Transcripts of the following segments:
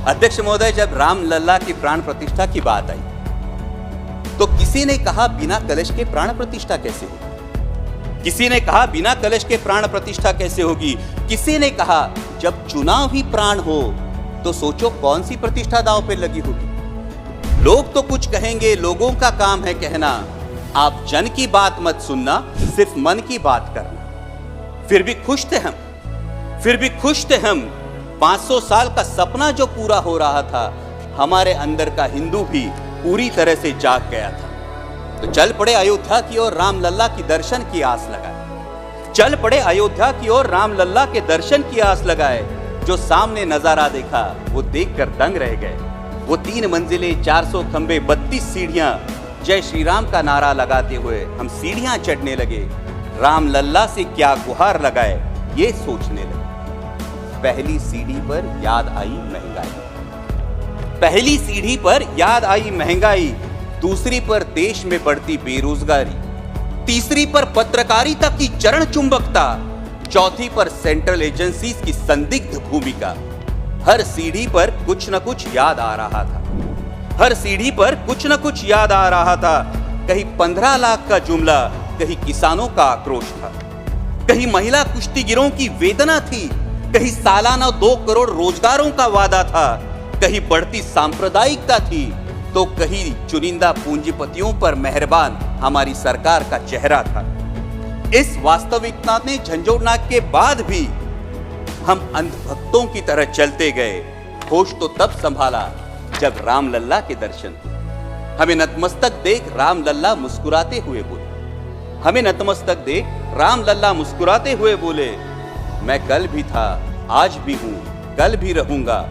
अध्यक्ष महोदय, जब रामलला की प्राण प्रतिष्ठा की बात आई तो किसी ने कहा बिना कलश के प्राण प्रतिष्ठा कैसे होगी, किसी ने कहा बिना कलश के प्राण प्रतिष्ठा कैसे होगी, किसी ने कहा जब चुनाव ही प्राण हो तो सोचो कौन सी प्रतिष्ठा दांव पे लगी होगी। लोग तो कुछ कहेंगे, लोगों का काम है कहना, आप जन की बात मत सुनना, सिर्फ मन की बात करना। फिर भी खुश थे हम, फिर भी खुश थे हम। 500 साल का सपना जो पूरा हो रहा था, हमारे अंदर का हिंदू भी पूरी तरह से जाग गया था। तो चल पड़े अयोध्या की ओर, रामलला की दर्शन की आस लगाए। चल पड़े अयोध्या की ओर, रामलला के दर्शन की आस लगाए। जो सामने नजारा देखा वो देखकर दंग रह गए। वो 3 मंजिलें, 400 खंबे, 32 सीढ़ियां, जय श्री राम का नारा लगाते हुए हम सीढ़ियां चढ़ने लगे। रामलला से क्या गुहार लगाए ये सोचने लगे। पहली सीढ़ी पर याद आई महंगाई, पहली सीढ़ी पर याद आई महंगाई, दूसरी पर देश में बढ़ती बेरोजगारी, तीसरी पर पत्रकारिता की चरण चुंबकता, चौथी पर सेंट्रल एजेंसीज की संदिग्ध भूमिका। हर सीढ़ी पर कुछ न कुछ याद आ रहा था, हर सीढ़ी पर कुछ न कुछ याद आ रहा था। कहीं 15 लाख का जुमला, कहीं किसानों का आक्रोश था, कहीं महिला कुश्तीगिरों की वेदना थी, कहीं सालाना 2 करोड़ रोजगारों का वादा था, कहीं बढ़ती सांप्रदायिकता थी, तो कहीं चुनिंदा पूंजीपतियों पर मेहरबान हमारी सरकार का चेहरा था। इस वास्तविकता ने झंझोड़ना के बाद भी हम अंधभक्तों की तरह चलते गए। होश तो तब संभाला जब रामलला के दर्शन हुए। हमें नतमस्तक देख रामलला मुस्कुराते हुए बोले, हमें नतमस्तक देख रामलला मुस्कुराते हुए बोले, मैं कल भी था, आज भी हूं, कल भी रहूंगा।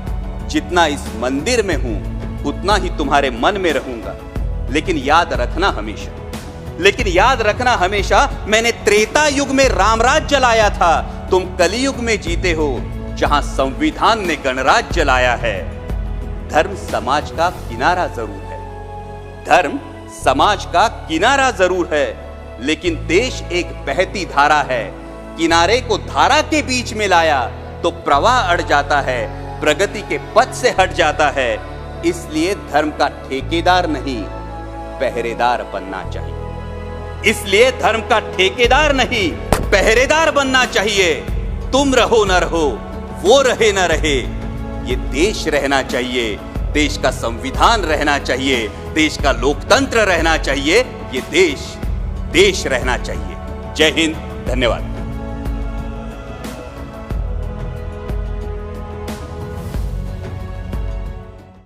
जितना इस मंदिर में हूं उतना ही तुम्हारे मन में रहूंगा। लेकिन याद रखना हमेशा, लेकिन याद रखना हमेशा, मैंने त्रेता युग में रामराज जलाया था, तुम कलयुग में जीते हो जहां संविधान ने गणराज जलाया है। धर्म समाज का किनारा जरूर है, धर्म समाज का किनारा जरूर है, लेकिन देश एक बहती धारा है। किनारे को धारा के बीच में लाया तो प्रवाह अड़ जाता है, प्रगति के पथ से हट जाता है। इसलिए धर्म का ठेकेदार नहीं, पहरेदार बनना चाहिए। इसलिए धर्म का ठेकेदार नहीं, पहरेदार बनना चाहिए। तुम रहो न रहो, वो रहे न रहे, ये देश रहना चाहिए, देश का संविधान रहना चाहिए, देश का लोकतंत्र रहना चाहिए, ये देश रहना चाहिए। जय हिंद, धन्यवाद।